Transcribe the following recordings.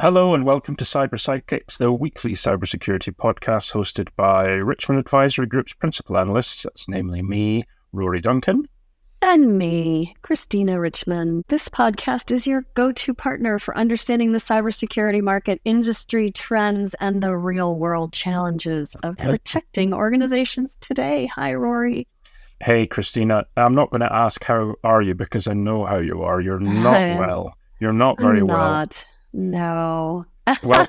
Hello and welcome to Sidekicks, the weekly cybersecurity podcast hosted by Richmond Advisory Group's principal analysts, that's namely me, Rory Duncan. And me, Christina Richmond. This podcast is your go-to partner for understanding the cybersecurity market, industry trends, and the real-world challenges of protecting organizations today. Hi, Rory. Hey, Christina. I'm not going to ask how are you because I know how you are. You're not well. You're not very well. No. Well,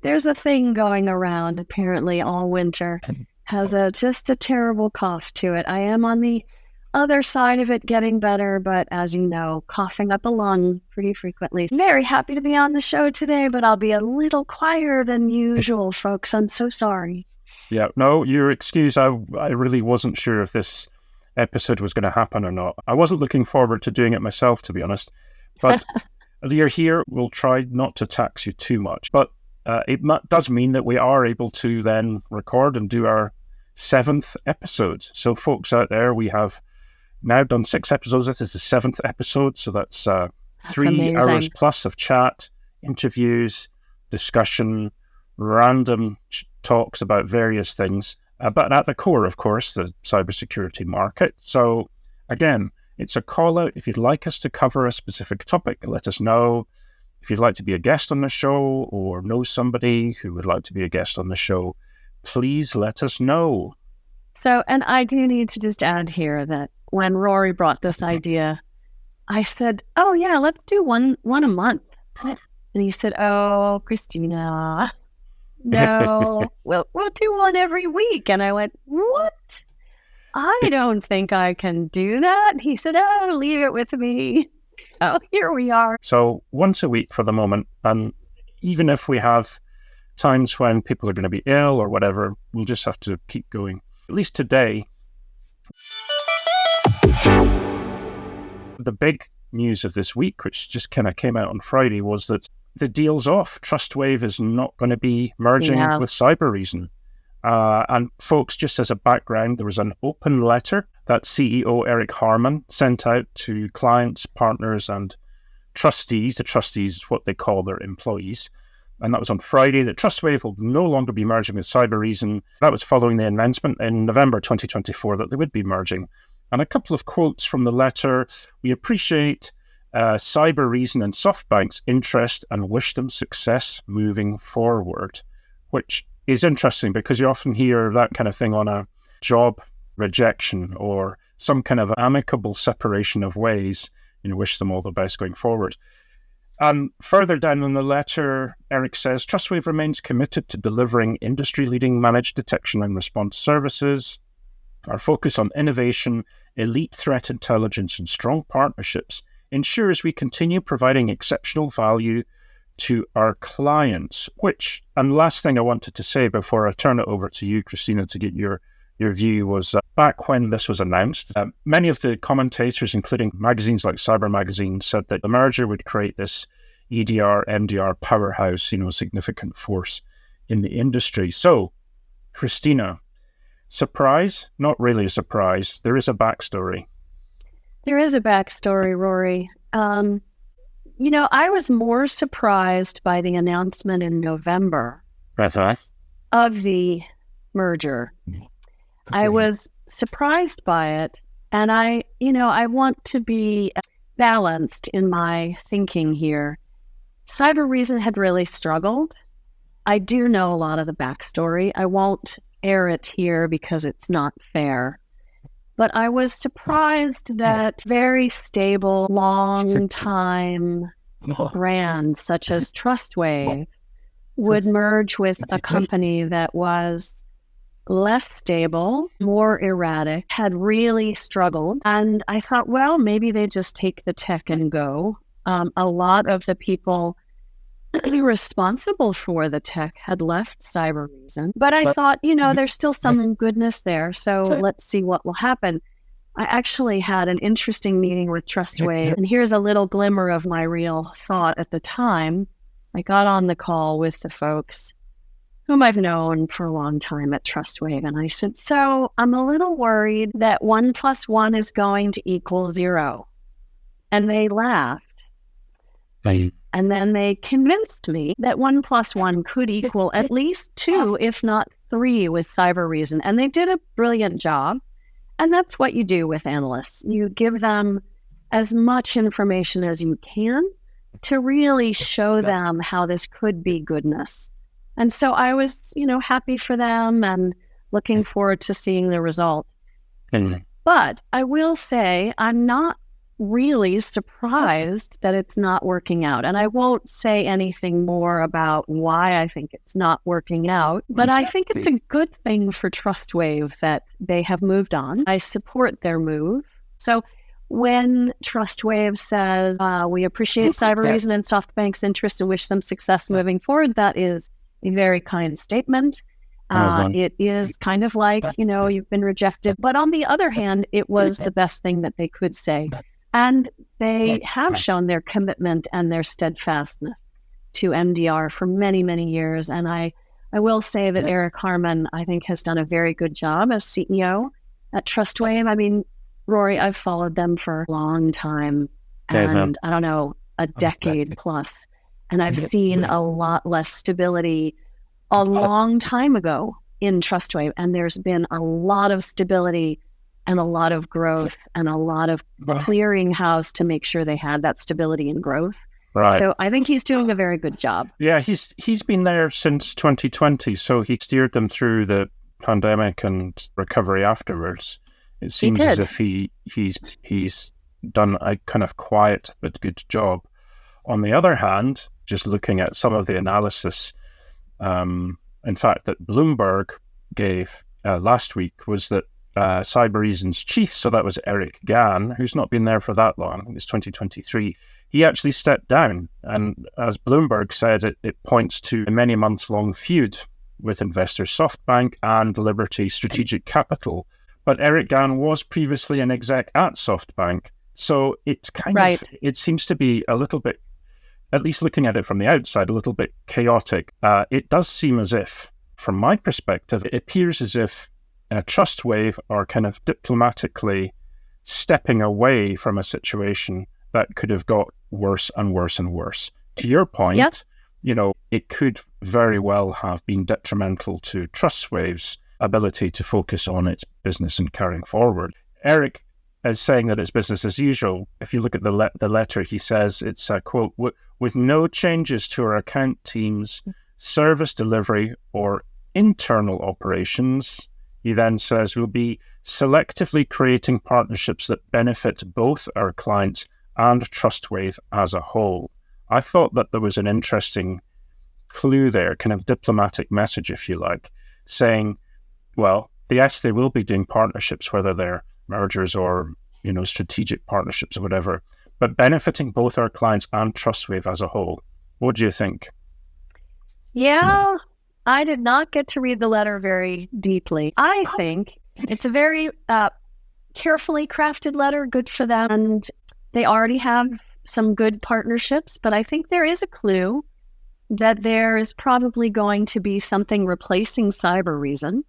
there's a thing going around apparently all winter. Has just a terrible cough to it. I am on the other side of it getting better, but as you know, coughing up a lung pretty frequently. Very happy to be on the show today, but I'll be a little quieter than usual, folks. I'm so sorry. Yeah, no, your excuse. I really wasn't sure if this episode was going to happen or not. I wasn't looking forward to doing it myself, to be honest, but you're here. We'll try not to tax you too much, but it does mean that we are able to then record and do our 7th episode. So folks out there, we have now done 6 episodes. This is the 7th episode. So that's 3 amazing. hours plus of chat, interviews, discussion, random talks about various things. But at the core, of course, the cybersecurity market. So again, it's a call out. If you'd like us to cover a specific topic, let us know. If you'd like to be a guest on the show or know somebody who would like to be a guest on the show, please let us know. So, and I do need to just add here that when Rory brought this idea, I said, oh yeah, let's do one a month. And he said, oh, Christina, no, we'll do one every week. And I went, what? I don't think I can do that. He said, oh, leave it with me. So here we are. So once a week for the moment. And even if we have times when people are going to be ill or whatever, we'll just have to keep going. At least today. The big news of this week, which just kind of came out on Friday, was that the deal's off. Trustwave is not going to be merging with Cybereason. And folks, just as a background, there was an open letter that CEO Eric Harmon sent out to clients, partners, and trustees. The trustees is what they call their employees. And that was on Friday, that Trustwave will no longer be merging with Cybereason. That was following the announcement in November 2024 that they would be merging. And a couple of quotes from the letter. We appreciate Cybereason and SoftBank's interest and wish them success moving forward, which is interesting because you often hear that kind of thing on a job rejection or some kind of amicable separation of ways. Wish them all the best going forward. And further down in the letter, Eric says, Trustwave remains committed to delivering industry-leading managed detection and response services. Our focus on innovation, elite threat intelligence, and strong partnerships ensures we continue providing exceptional value to our clients, and last thing I wanted to say before I turn it over to you, Christina, to get your view was back when this was announced, many of the commentators, including magazines like Cyber Magazine, said that the merger would create this EDR, MDR powerhouse, a significant force in the industry. So, Christina, surprise? Not really a surprise. There is a backstory. There is a backstory, Rory. I was more surprised by the announcement in November of the merger. Okay. I was surprised by it, and I want to be balanced in my thinking here. Cybereason had really struggled. I do know a lot of the backstory. I won't air it here because it's not fair. But I was surprised that very stable, long-time brands such as Trustwave would merge with a company that was less stable, more erratic, had really struggled. And I thought, well, maybe they just take the tech and go. A lot of the people responsible for the tech had left Cybereason. But I thought, there's still some goodness there. So let's see what will happen. I actually had an interesting meeting with Trustwave. And here's a little glimmer of my real thought at the time. I got on the call with the folks. whom I've known for a long time at Trustwave. And I said, so I'm a little worried that 1 + 1 is going to equal 0. And they laughed. Right. And then they convinced me that 1 + 1 could equal at least 2, if not 3, with Cybereason. And they did a brilliant job. And that's what you do with analysts. You give them as much information as you can to really show them how this could be goodness. And so I was, happy for them and looking forward to seeing the result. But I will say I'm not really surprised that it's not working out. And I won't say anything more about why I think it's not working out, but I think it's a good thing for Trustwave that they have moved on. I support their move. So when Trustwave says, we appreciate Cybereason and SoftBank's interest and wish them success moving forward, that is a very kind statement. It is kind of like, you've been rejected. But on the other hand, it was the best thing that they could say. And they have shown their commitment and their steadfastness to MDR for many, many years. And I will say that Eric Harmon, I think, has done a very good job as CEO at Trustwave. I mean, Rory, I've followed them for a long time, and I don't know, a decade plus. And I've seen a lot less stability a long time ago in Trustwave. And there's been a lot of stability and a lot of growth and a lot of clearing house to make sure they had that stability and growth. Right. So I think he's doing a very good job. Yeah, he's been there since 2020, so he steered them through the pandemic and recovery afterwards. It seems as if he's done a kind of quiet but good job. On the other hand, just looking at some of the analysis, in fact, that Bloomberg gave last week was that Cybereason's chief, so that was Eric Gann, who's not been there for that long, it was 2023, he actually stepped down. And as Bloomberg said, it points to a many months-long feud with investors SoftBank and Liberty Strategic Capital. But Eric Gann was previously an exec at SoftBank, so it's kind of, it seems to be a little bit, at least looking at it from the outside, a little bit chaotic. It does seem as if, from my perspective, it appears as if Trustwave are kind of diplomatically stepping away from a situation that could have got worse and worse and worse. To your point, it could very well have been detrimental to Trustwave's ability to focus on its business and carrying forward. Eric is saying that it's business as usual. If you look at the letter, he says it's a quote, with no changes to our account teams, service delivery, or internal operations. He then says we'll be selectively creating partnerships that benefit both our clients and Trustwave as a whole. I thought that there was an interesting clue there, kind of diplomatic message, if you like, saying, well, yes, they will be doing partnerships, whether they're mergers or, strategic partnerships or whatever, but benefiting both our clients and Trustwave as a whole. What do you think? Yeah, I did not get to read the letter very deeply. I think it's a very carefully crafted letter, good for them. And they already have some good partnerships, but I think there is a clue that there is probably going to be something replacing Cybereason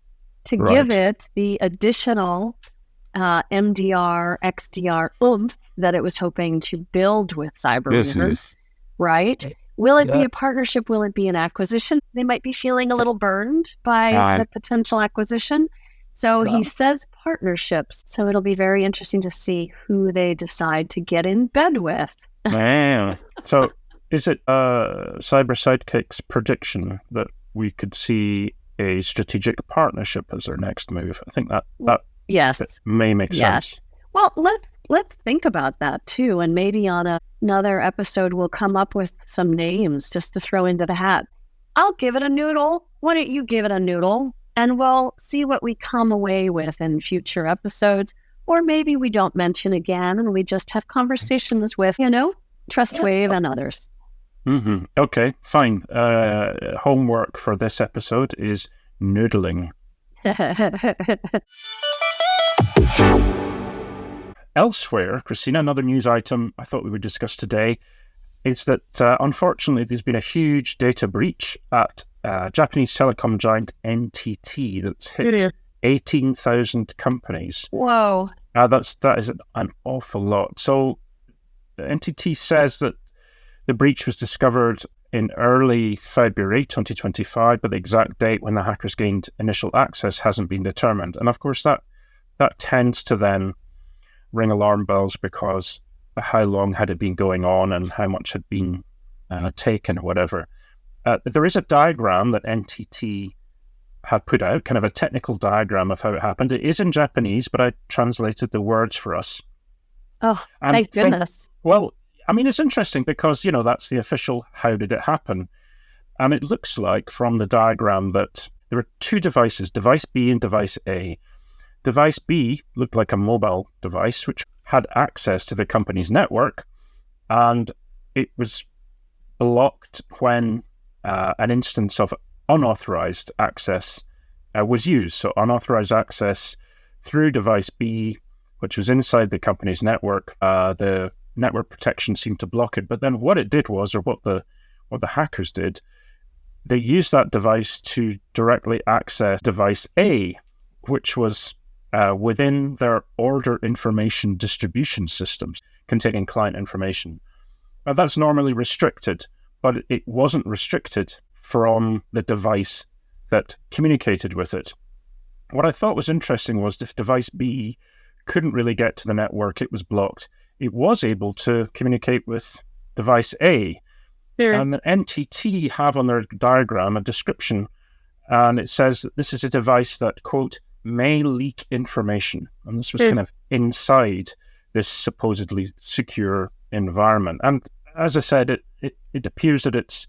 to give it the additional MDR, XDR oomph that it was hoping to build with Cybereason, right? Will it be a partnership? Will it be an acquisition? They might be feeling a little burned by the potential acquisition. So he says partnerships. So it'll be very interesting to see who they decide to get in bed with. Man. So is it Sidekicks' prediction that we could see a strategic partnership as their next move? I think that may make sense. Well, let's think about that too, and maybe on another episode we'll come up with some names just to throw into the hat. I'll give it a noodle. Why don't you give it a noodle? And we'll see what we come away with in future episodes. Or maybe we don't mention again and we just have conversations with, Trustwave and others. Mm-hmm. Okay, fine. Homework for this episode is noodling. Elsewhere, Christina, another news item I thought we would discuss today is that unfortunately there's been a huge data breach at Japanese telecom giant NTT that's hit 18,000 companies. Whoa. That is an awful lot. So NTT says that the breach was discovered in early February 2025, but the exact date when the hackers gained initial access hasn't been determined. And of course, that tends to then ring alarm bells, because how long had it been going on and how much had been taken or whatever. There is a diagram that NTT had put out, kind of a technical diagram of how it happened. It is in Japanese, but I translated the words for us. Oh, thank goodness. Well, I mean, it's interesting because, that's the official how did it happen. And it looks like from the diagram that there were two devices, device B and device A. Device B looked like a mobile device, which had access to the company's network, and it was blocked when an instance of unauthorized access was used. So unauthorized access through device B, which was inside the company's network, the network protection seemed to block it. But then what it did was, or what the hackers did, they used that device to directly access device A, which was within their order information distribution systems containing client information. Now, that's normally restricted, but it wasn't restricted from the device that communicated with it. What I thought was interesting was if device B couldn't really get to the network, it was blocked, it was able to communicate with device A. And the NTT have on their diagram a description, and it says that this is a device that, quote, may leak information. And this was kind of inside this supposedly secure environment. And as I said, it appears that it's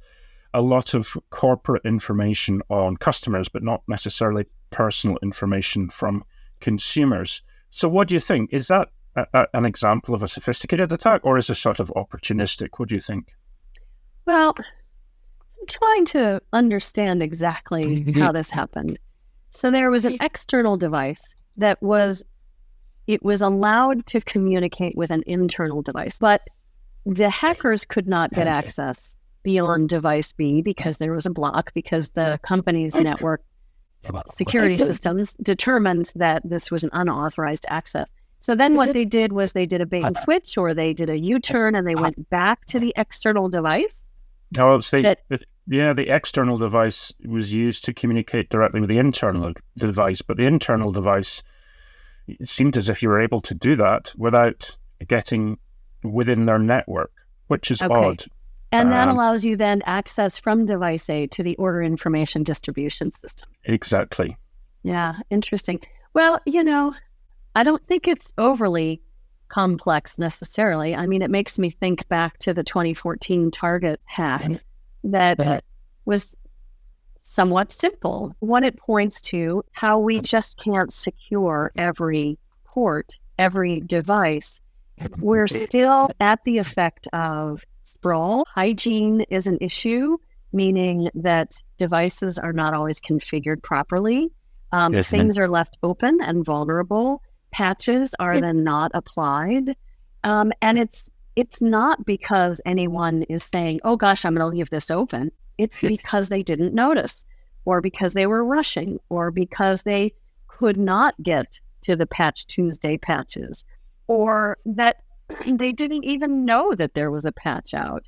a lot of corporate information on customers, but not necessarily personal information from consumers. So what do you think? Is that an example of a sophisticated attack, or is it sort of opportunistic? What do you think? Well, I'm trying to understand exactly how this happened. So there was an external device that was allowed to communicate with an internal device, but the hackers could not get access beyond device B because there was a block, because the company's network security systems determined that this was an unauthorized access. So then what they did was they did a bait and switch, or they did a U-turn, and they went back to the external device. No, the external device was used to communicate directly with the internal device, but the internal device, it seemed as if you were able to do that without getting within their network, which is odd. And that allows you then access from device A to the order information distribution system. Exactly. Yeah, interesting. Well, I don't think it's overly complex necessarily. I mean, it makes me think back to the 2014 Target hack that was somewhat simple. One, it points to how we just can't secure every port, every device. We're still at the effect of sprawl. Hygiene is an issue, meaning that devices are not always configured properly. Things are left open and vulnerable. Patches are then not applied. And it's not because anyone is saying, oh gosh, I'm going to leave this open. It's because they didn't notice, or because they were rushing, or because they could not get to the Patch Tuesday patches, or that they didn't even know that there was a patch out.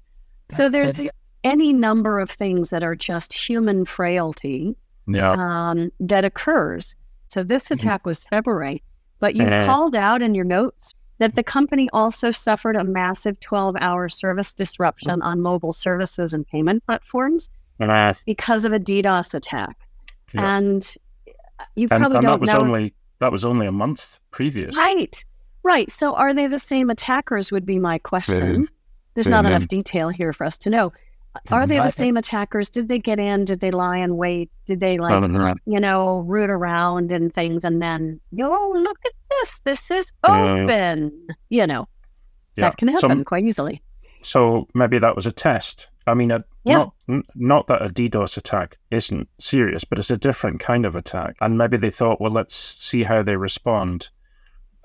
So there's any number of things that are just human frailty that occurs. So this attack was February, but you called out in your notes that the company also suffered a massive 12-hour service disruption on mobile services and payment platforms because of a DDoS attack. Yeah. And you probably don't know. That was only a month previous. Right. So are they the same attackers would be my question. There's not enough detail here for us to know. Are they the same attackers? Did they get in? Did they lie in wait? Did they root around and things, and then, look at this. This is open. That can happen quite easily. So maybe that was a test. I mean, not that a DDoS attack isn't serious, but it's a different kind of attack. And maybe they thought, well, let's see how they respond.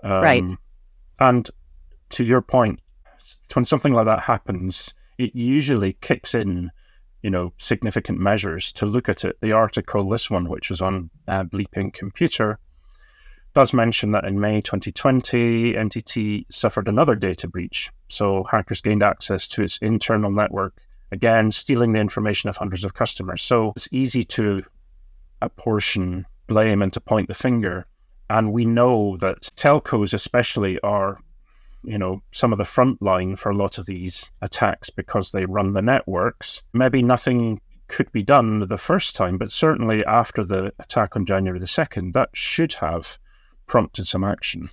Right. And to your point, when something like that happens, it usually kicks in significant measures to look at it. The article, this one, which was on Bleeping Computer, does mention that in May 2020, NTT suffered another data breach. So hackers gained access to its internal network, again, stealing the information of hundreds of customers. So it's easy to apportion blame and to point the finger. And we know that telcos especially are, some of the front line for a lot of these attacks because they run the networks. Maybe nothing could be done the first time, but certainly after the attack on January the 2nd, that should have prompted some action.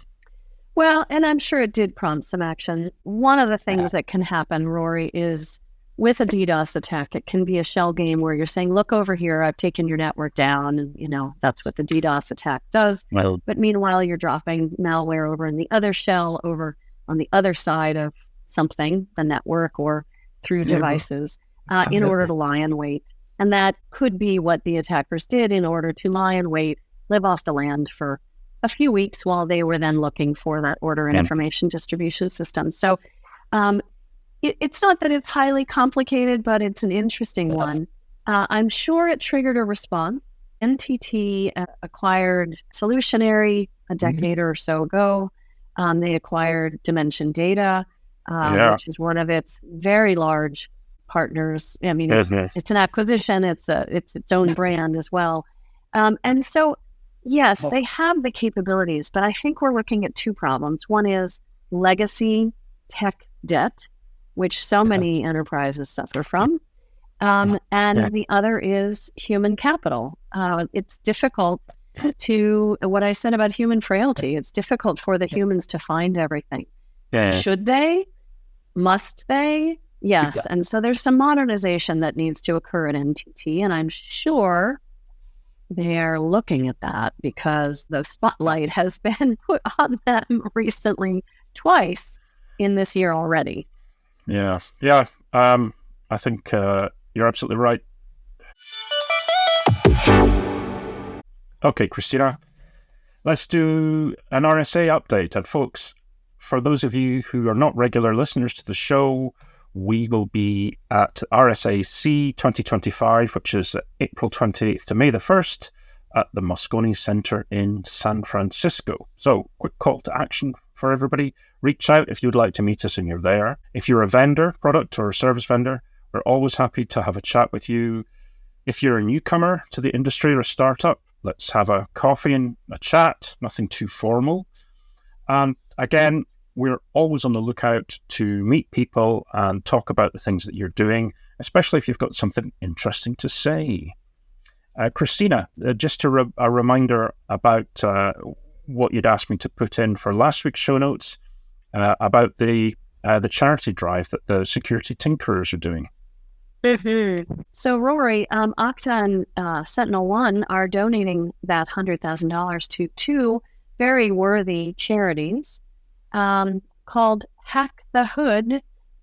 Well, and I'm sure it did prompt some action. One of the things that can happen, Rory, is with a DDoS attack, it can be a shell game where you're saying, look over here, I've taken your network down. And, that's what the DDoS attack does. Well, but meanwhile, you're dropping malware over in the other shell, over on the other side of something, the network or through devices, in order to lie in wait. And that could be what the attackers did in order to lie in wait, live off the land for a few weeks while they were then looking for that order and information distribution system. So it's not that it's highly complicated, but it's an interesting one. I'm sure it triggered a response. NTT acquired Solutionary a decade or so ago. They acquired Dimension Data, which is one of its very large partners. I mean, it's an acquisition. It's its own brand as well. And so, yes, they have the capabilities, but I think we're looking at two problems. One is legacy tech debt, which so many enterprises suffer from. And the other is human capital. It's difficult what I said about human frailty. It's difficult for the humans to find everything. Should they? Must they? Yes. And so there's some modernization that needs to occur at NTT, and I'm sure they're looking at that because the spotlight has been put on them recently twice in this year already. Yeah. I think you're absolutely right. Okay, Christina, let's do an RSA update. And folks, for those of you who are not regular listeners to the show, we will be at RSAC 2025, which is April 28th to May the 1st at the Moscone Center in San Francisco. So, quick call to action for everybody. Reach out if you'd like to meet us and you're there. If you're a vendor, product or service vendor, we're always happy to have a chat with you. If you're a newcomer to the industry or a startup, let's have a coffee and a chat, nothing too formal. And again, we're always on the lookout to meet people and talk about the things that you're doing, especially if you've got something interesting to say. Christina, just a reminder about what you'd asked me to put in for last week's show notes about the charity drive that the Security Tinkerers are doing. So, Rory, Okta and Sentinel One are donating that $100,000 to two very worthy charities called Hack the Hood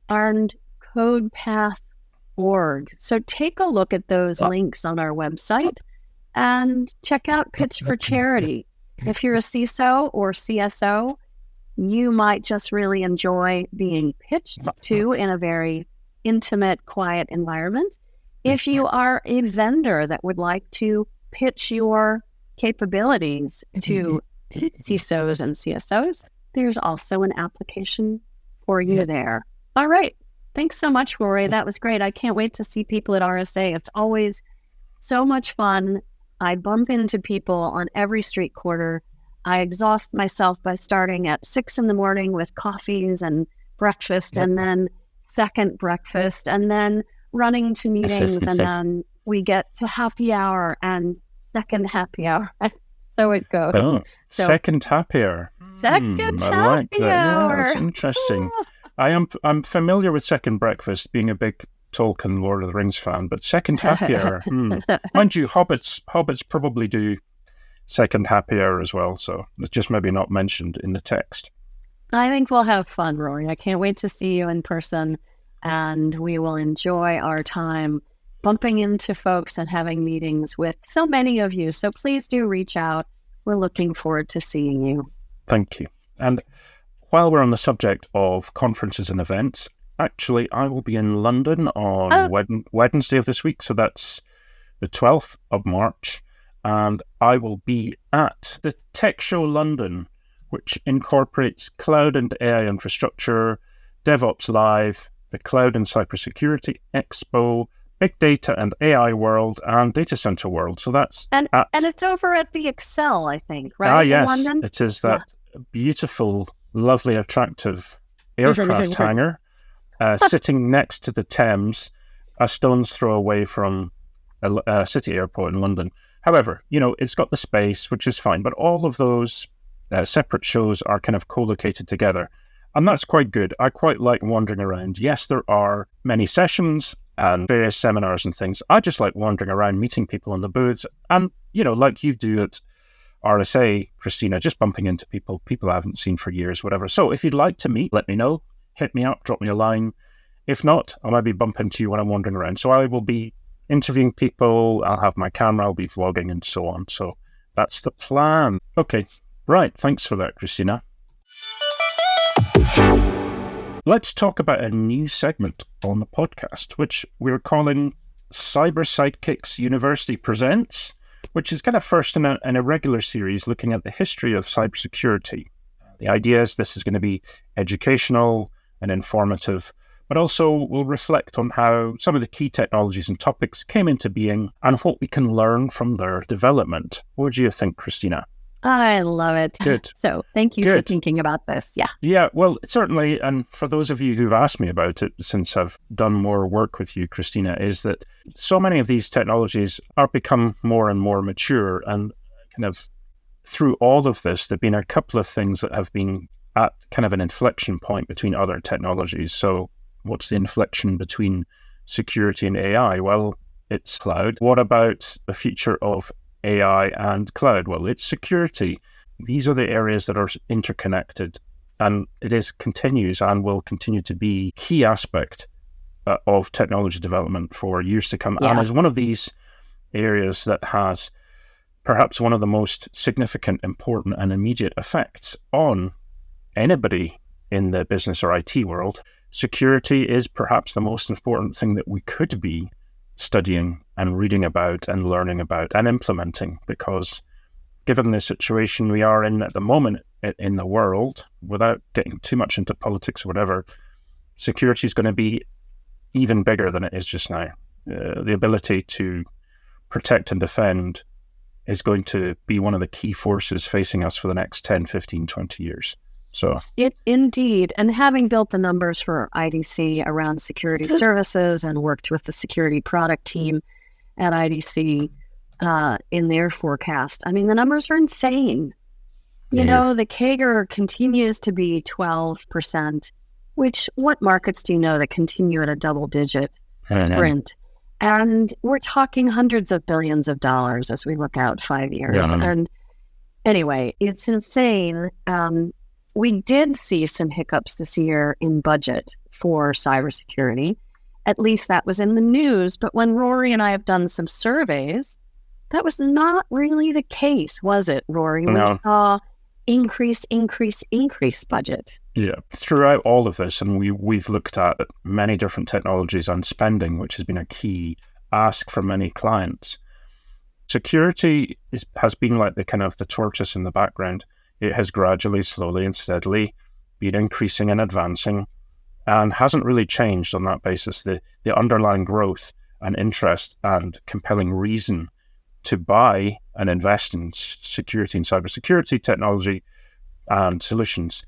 and CodePath.org. So take a look at those links on our website and check out Pitch for Charity. If you're a CISO or CSO, you might just really enjoy being pitched to in a very intimate, quiet environment. If you are a vendor that would like to pitch your capabilities to CISOs and CSOs, there's also an application for you there. All right. Thanks so much, Rory. That was great. I can't wait to see people at RSA. It's always so much fun. I bump into people on every street corner. I exhaust myself by starting at 6 a.m. with coffees and breakfast, and then second breakfast, and then running to meetings, and then we get to happy hour and second happy hour. So it goes. Oh, second happy hour. Second happy like that. hour. Yeah, that's interesting. I'm familiar with second breakfast, being a big Tolkien Lord of the Rings fan, but second happy hour. Mind you, hobbits probably do second happy hour as well, so it's just maybe not mentioned in the text. I think we'll have fun, Rory. I can't wait to see you in person, and we will enjoy our time bumping into folks and having meetings with so many of you. So please do reach out. We're looking forward to seeing you. Thank you. And while we're on the subject of conferences and events, actually, I will be in London on Wednesday of this week, so that's the 12th of March, and I will be at the Tech Show London, which incorporates cloud and AI infrastructure, DevOps Live, the Cloud and Cybersecurity Expo, Big Data and AI World, and Data Center World. So that's and it's over at the Excel, I think, right? Yes, in London? It is that beautiful, lovely, attractive aircraft hangar sitting next to the Thames, a stone's throw away from a city airport in London. However, it's got the space, which is fine, but all of those separate shows are kind of co-located together, and that's quite good. I quite like wandering around. Yes, there are many sessions and various seminars and things. I just like wandering around, meeting people in the booths, and, like you do at RSA, Christina, just bumping into people I haven't seen for years, whatever. So if you'd like to meet, let me know. Hit me up, drop me a line. If not, I might be bumping into you when I'm wandering around. So I will be interviewing people, I'll have my camera, I'll be vlogging and so on. So that's the plan. Okay, right. Thanks for that, Christina. Let's talk about a new segment on the podcast, which we're calling Sidekicks University Presents, which is kind of first in a regular series looking at the history of cybersecurity. The idea is this is going to be educational and informative, but also will reflect on how some of the key technologies and topics came into being and what we can learn from their development. What do you think, Christina? I love it. Good. So thank you for thinking about this. Yeah. Yeah, well, certainly, and for those of you who've asked me about it since I've done more work with you, Christina, is that so many of these technologies are become more and more mature, and kind of through all of this, there have been a couple of things that have been at kind of an inflection point between other technologies. So what's the inflection between security and AI? Well, it's cloud. What about the future of AI and cloud? Well, it's security. These are the areas that are interconnected, and continues and will continue to be a key aspect of technology development for years to come. Yeah. And is one of these areas that has perhaps one of the most significant, important, and immediate effects on anybody in the business or IT world. Security is perhaps the most important thing that we could be studying and reading about and learning about and implementing, because given the situation we are in at the moment in the world, without getting too much into politics or whatever, security is going to be even bigger than it is just now. The ability to protect and defend is going to be one of the key forces facing us for the next 10, 15, 20 years. So Indeed. And having built the numbers for IDC around security services and worked with the security product team at IDC in their forecast, I mean, the numbers are insane. The CAGR continues to be 12%, which what markets do you know that continue at a double-digit sprint? And we're talking hundreds of billions of dollars as we look out 5 years. Yeah, and anyway, it's insane. We did see some hiccups this year in budget for cybersecurity. At least that was in the news. But when Rory and I have done some surveys, that was not really the case, was it, Rory? No. We saw increase budget. Yeah. Throughout all of this, and we've looked at many different technologies and spending, which has been a key ask for many clients. Security has been like the tortoise in the background. It has gradually, slowly and steadily been increasing and advancing and hasn't really changed on that basis. The underlying growth and interest and compelling reason to buy and invest in security and cybersecurity technology and solutions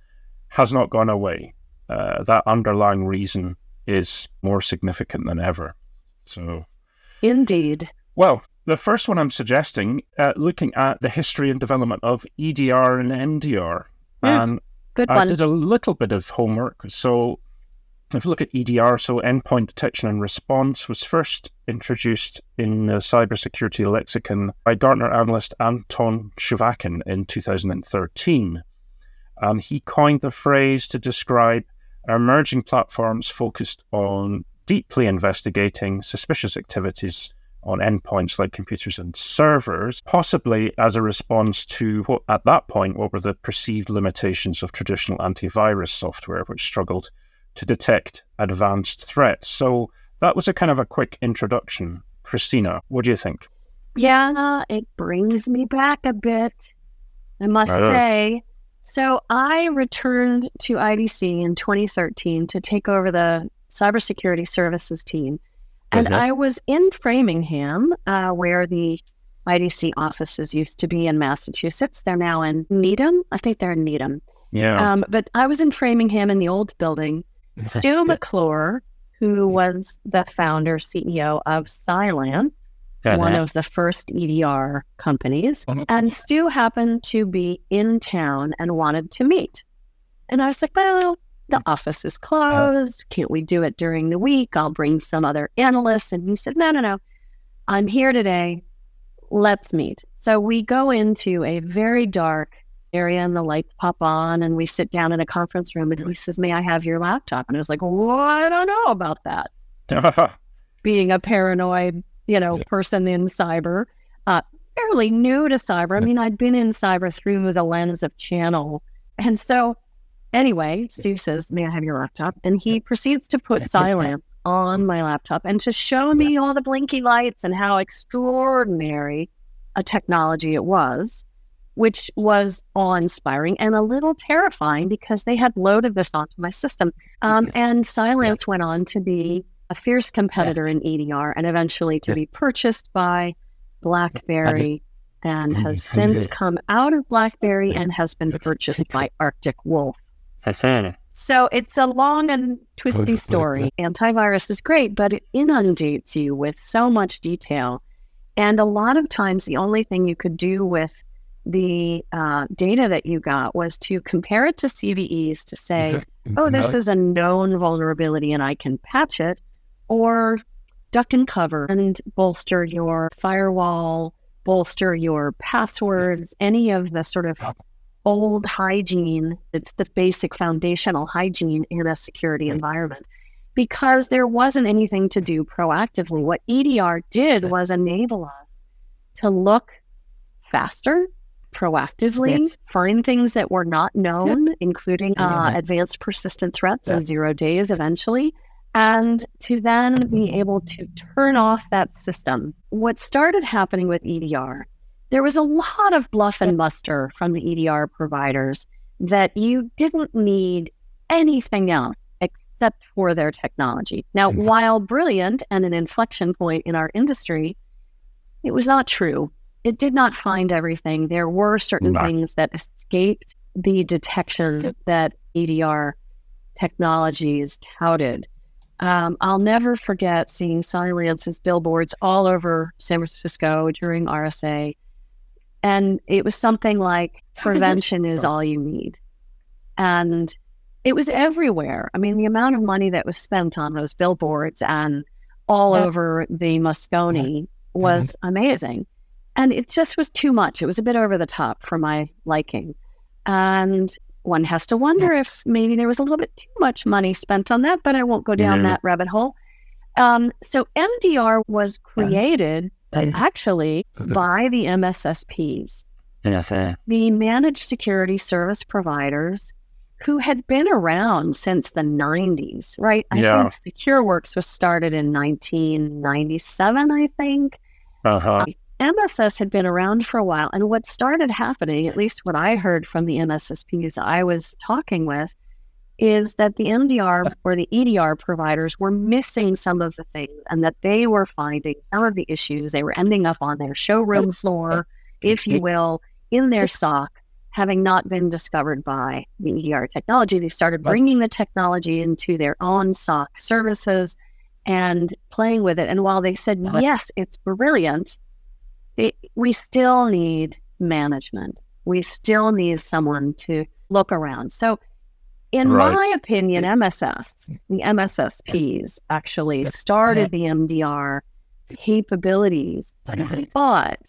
has not gone away. That underlying reason is more significant than ever. So, indeed. Well, the first one I'm suggesting, looking at the history and development of EDR and MDR. And good one. I did a little bit of homework. So if you look at EDR, so endpoint detection and response, was first introduced in the cybersecurity lexicon by Gartner analyst Anton Shuvakin in 2013. And he coined the phrase to describe emerging platforms focused on deeply investigating suspicious activities on endpoints like computers and servers, possibly as a response to what, at that point, what were the perceived limitations of traditional antivirus software, which struggled to detect advanced threats. So that was a kind of a quick introduction. Christina, what do you think? Yeah, it brings me back a bit, I must say. So I returned to IDC in 2013 to take over the cybersecurity services team. And I was in Framingham, where the IDC offices used to be in Massachusetts. They're now in Needham. I think they're in Needham. Yeah. But I was in Framingham in the old building. Stu McClure, who was the founder, CEO of Cylance, one of the first EDR companies. And Stu happened to be in town and wanted to meet. And I was like, well, the office is closed. Can't we do it during the week? I'll bring some other analysts. And he said, no. I'm here today. Let's meet. So we go into a very dark area and the lights pop on and we sit down in a conference room and he says, may I have your laptop? And I was like, well, I don't know about that. Being a paranoid, person in cyber, fairly new to cyber. I mean, I'd been in cyber through the lens of channel. And so anyway, Stu says, may I have your laptop? And he proceeds to put Cylance on my laptop and to show me all the blinky lights and how extraordinary a technology it was, which was awe-inspiring and a little terrifying because they had loaded this onto my system. And Cylance went on to be a fierce competitor in EDR and eventually to be purchased by BlackBerry and has since come out of BlackBerry and has been purchased by Arctic Wolf. So it's a long and twisty story. Antivirus is great, but it inundates you with so much detail. And a lot of times the only thing you could do with the data that you got was to compare it to CVEs to say, oh, this is a known vulnerability and I can patch it, or duck and cover and bolster your firewall, bolster your passwords, any of the sort of old hygiene. It's the basic foundational hygiene in a security environment. Because there wasn't anything to do proactively. What EDR did was enable us to look faster, proactively, find things that were not known, including advanced persistent threats and 0 days eventually, and to then be able to turn off that system. What started happening with EDR, there was a lot of bluff and muster from the EDR providers that you didn't need anything else except for their technology. Now, while brilliant and an inflection point in our industry, it was not true. It did not find everything. There were certain things that escaped the detection that EDR technologies touted. I'll never forget seeing Cylance's billboards all over San Francisco during RSA. And it was something like, prevention is all you need. And it was everywhere. I mean, the amount of money that was spent on those billboards and all over the Moscone was amazing. And it just was too much. It was a bit over the top for my liking. And one has to wonder if maybe there was a little bit too much money spent on that, but I won't go down that rabbit hole. So MDR was created actually by the MSSPs, the managed security service providers who had been around since the 90s, right? I think SecureWorks was started in 1997, I think. MSS had been around for a while. And what started happening, at least what I heard from the MSSPs I was talking with, is that the MDR or the EDR providers were missing some of the things and that they were finding some of the issues. They were ending up on their showroom floor, if you will, in their SOC, having not been discovered by the EDR technology. They started bringing the technology into their own SOC services and playing with it. And while they said, yes, it's brilliant, we still need management. We still need someone to look around. So in my opinion, the MSSPs actually started the MDR capabilities, but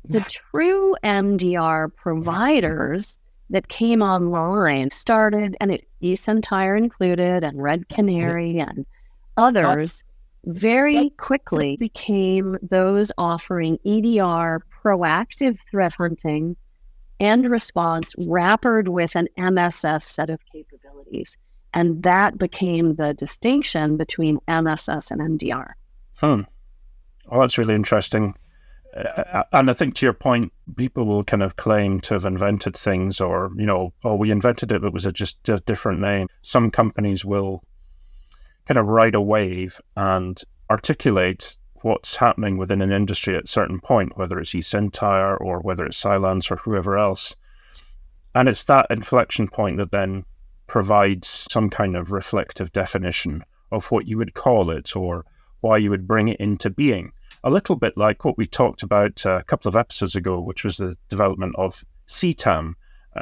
the true MDR providers that came online started, and eSentire included, and Red Canary and others, very quickly became those offering EDR proactive threat hunting and response wrapped with an MSS set of capabilities. And that became the distinction between MSS and MDR. Well, that's really interesting. And I think to your point, people will kind of claim to have invented things or, we invented it, but it was just a different name. Some companies will kind of ride a wave and articulate what's happening within an industry at a certain point, whether it's eSyntyre or whether it's Cylance or whoever else. And it's that inflection point that then provides some kind of reflective definition of what you would call it or why you would bring it into being. A little bit like what we talked about a couple of episodes ago, which was the development of CTAM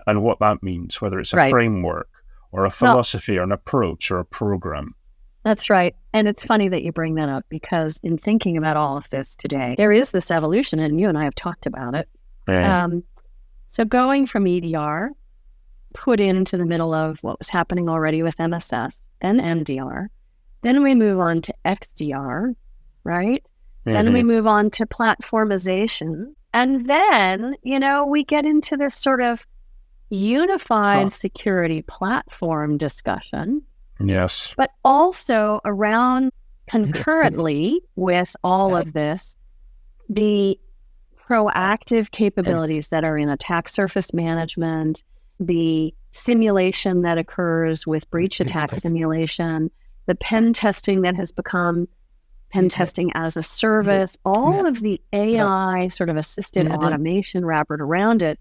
and what that means, whether it's a framework or a philosophy or an approach or a program. That's right. And it's funny that you bring that up because in thinking about all of this today, there is this evolution, and you and I have talked about it. Yeah. So going from EDR, put into the middle of what was happening already with MSS and MDR, then we move on to XDR, right? Then we move on to platformization. And then, we get into this sort of unified security platform discussion. Yes. But also around concurrently with all of this, the proactive capabilities that are in attack surface management, the simulation that occurs with breach attack simulation, the pen testing that has become pen testing as a service, all of the AI sort of assisted automation wrapped around it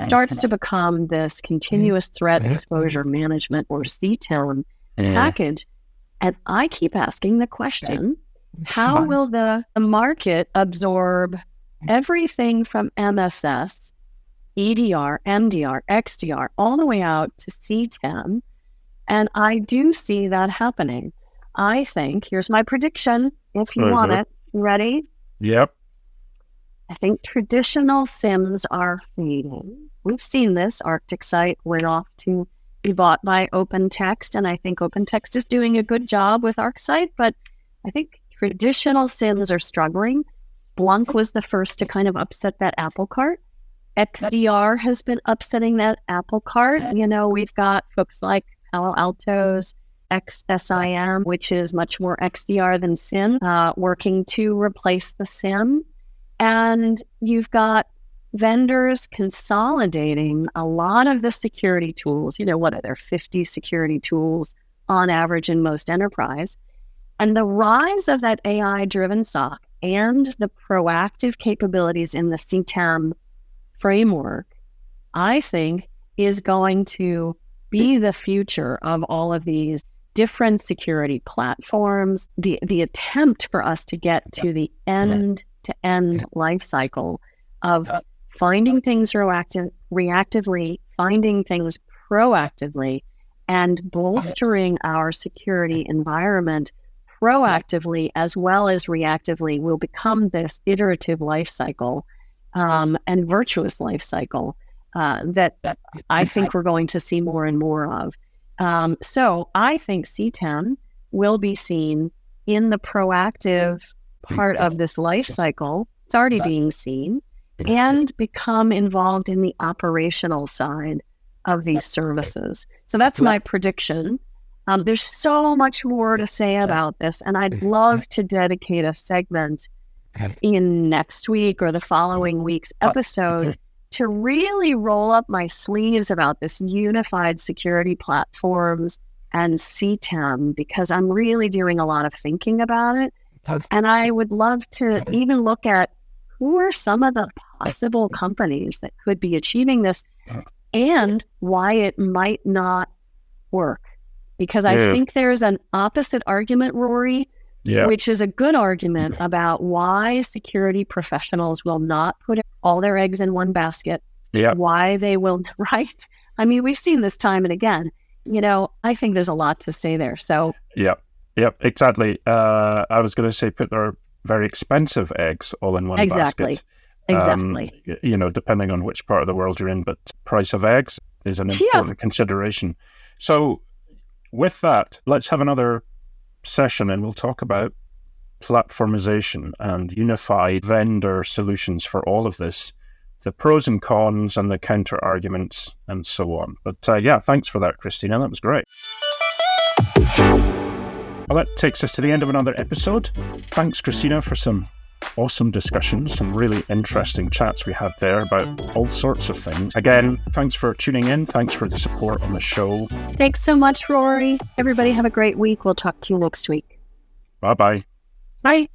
starts to become this continuous threat exposure management or CTEM package. And I keep asking the question, how will the market absorb everything from MSS, EDR, MDR, XDR, all the way out to CTEM? And I do see that happening. I think, here's my prediction, if you want it. Ready? Yep. I think traditional SIMs are fading. We've seen this. Arctic Site went off to be bought by OpenText, and I think OpenText is doing a good job with ArcSight, but I think traditional SIMs are struggling. Splunk was the first to kind of upset that apple cart. XDR has been upsetting that apple cart. We've got folks like Palo Alto's XSIM, which is much more XDR than SIM, working to replace the SIM. And you've got vendors consolidating a lot of the security tools. What are there, 50 security tools on average in most enterprise? And the rise of that AI-driven SOC and the proactive capabilities in the CTEM framework, I think, is going to be the future of all of these different security platforms, the attempt for us to get to the end-to-end life cycle of finding things reactively, finding things proactively, and bolstering our security environment proactively as well as reactively will become this iterative life cycle and virtuous life cycle that I think we're going to see more and more of. So I think CTEM will be seen in the proactive part of this life cycle. It's already being seen, and become involved in the operational side of these services. So that's my prediction. There's so much more to say about this, and I'd love to dedicate a segment in next week or the following week's episode to really roll up my sleeves about this unified security platforms and CTEM, because I'm really doing a lot of thinking about it. And I would love to even look at who are some of the possible companies that could be achieving this and why it might not work. Because I think there's an opposite argument, Rory, which is a good argument about why security professionals will not put all their eggs in one basket, why they will, right? I mean, we've seen this time and again. I think there's a lot to say there. So, Yep, exactly. I was going to say put their very expensive eggs all in one basket. Exactly. Depending on which part of the world you're in, but price of eggs is an important consideration. So with that, let's have another session and we'll talk about platformization and unified vendor solutions for all of this, the pros and cons and the counter arguments and so on. But thanks for that, Christina. That was great. Well, that takes us to the end of another episode. Thanks, Christina, for some awesome discussions, some really interesting chats we had there about all sorts of things. Again, thanks for tuning in. Thanks for the support on the show. Thanks so much, Rory. Everybody have a great week. We'll talk to you next week. Bye-bye. Bye.